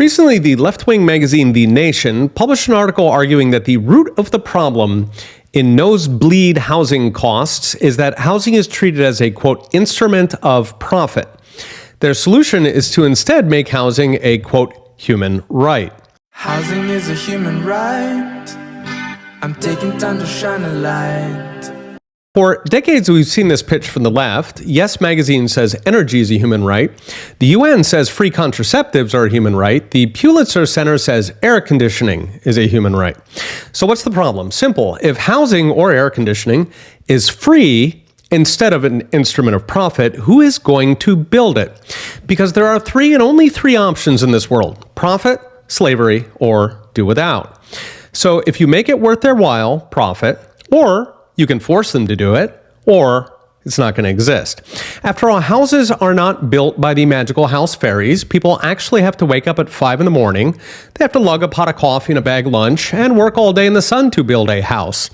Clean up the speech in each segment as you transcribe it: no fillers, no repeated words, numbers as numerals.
Recently, the left-wing magazine The Nation published an article arguing that the root of the problem in nosebleed housing costs is that housing is treated as a, quote, instrument of profit. Their solution is to instead make housing a, quote, human right. Housing is a human right. I'm taking time to shine a light. For decades, we've seen this pitch from the left. Yes Magazine says energy is a human right. The UN says free contraceptives are a human right. The Pulitzer Center says air conditioning is a human right. So what's the problem? Simple. If housing or air conditioning is free instead of an instrument of profit, who is going to build it? Because there are three and only three options in this world: profit, slavery, or do without. So if you make it worth their while, profit, or you can force them to do it, or it's not going to exist. After all, houses are not built by the magical house fairies. People actually have to wake up at 5 in the morning. They have to lug a pot of coffee and a bag lunch and work all day in the sun to build a house.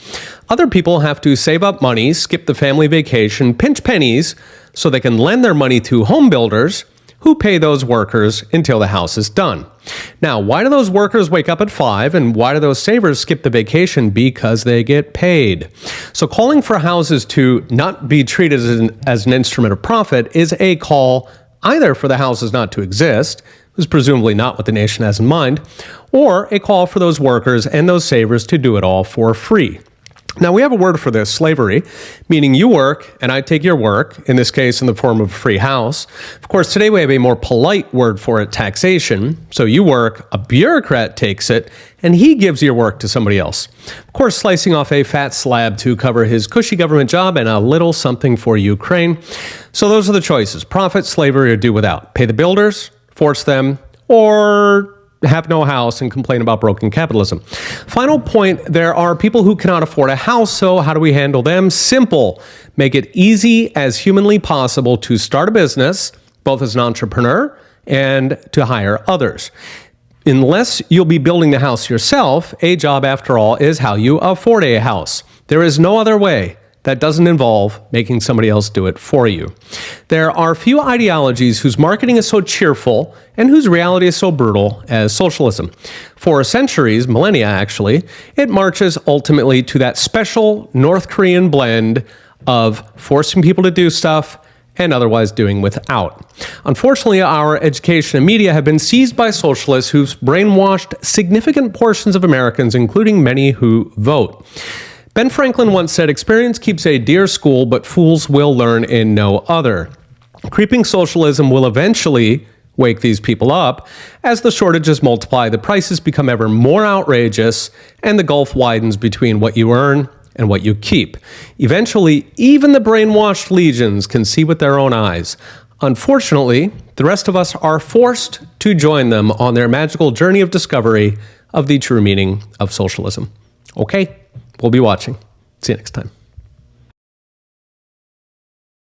Other people have to save up money, skip the family vacation, pinch pennies so they can lend their money to home builders who pay those workers until the house is done. Now, why do those workers wake up at 5 and why do those savers skip the vacation? Because they get paid. So calling for houses to not be treated as an instrument of profit is a call either for the houses not to exist, which is presumably not what the nation has in mind, or a call for those workers and those savers to do it all for free. Now, we have a word for this, slavery, meaning you work and I take your work, in this case in the form of a free house. Of course, today we have a more polite word for it, taxation. So you work, a bureaucrat takes it, and he gives your work to somebody else. Of course, slicing off a fat slab to cover his cushy government job and a little something for Ukraine. So those are the choices: profit, slavery, or do without. Pay the builders, force them, or have no house and complain about broken capitalism. Final point, there are people who cannot afford a house, so how do we handle them? Simple. Make it easy as humanly possible to start a business, both as an entrepreneur and to hire others. Unless you'll be building the house yourself, a job, after all, is how you afford a house. There is no other way that doesn't involve making somebody else do it for you. There are few ideologies whose marketing is so cheerful and whose reality is so brutal as socialism. For centuries, millennia actually, it marches ultimately to that special North Korean blend of forcing people to do stuff and otherwise doing without. Unfortunately, our education and media have been seized by socialists who've brainwashed significant portions of Americans, including many who vote. Ben Franklin once said, "Experience keeps a dear school, but fools will learn in no other." Creeping socialism will eventually wake these people up. As the shortages multiply, the prices become ever more outrageous, and the gulf widens between what you earn and what you keep. Eventually, even the brainwashed legions can see with their own eyes. Unfortunately, the rest of us are forced to join them on their magical journey of discovery of the true meaning of socialism. Okay? We'll be watching. See you next time.